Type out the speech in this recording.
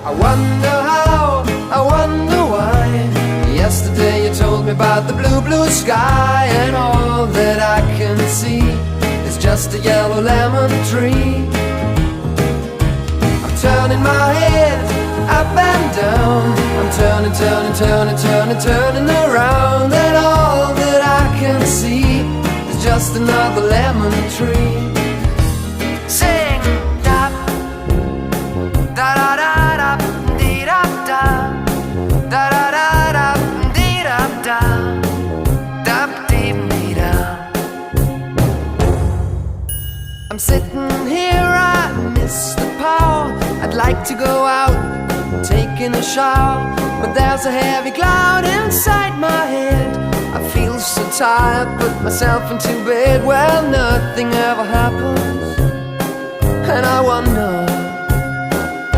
I wonder how, I wonder why. Yesterday you told me about the blue, blue sky, and all that I can see is just a yellow lemon tree. I'm turning my head up and down, I'm turning, turning, turning, turning, turning around, and all that I can see is just another lemon tree. Sing da da da da da dee da da da da da da dee da da da dee dee da. I'm sitting here, I miss the power. I'd like to go out, taking a shower, but there's a heavy cloud inside my head. I feel so tired, put myself into bed. Well, nothing ever happens, and I wonder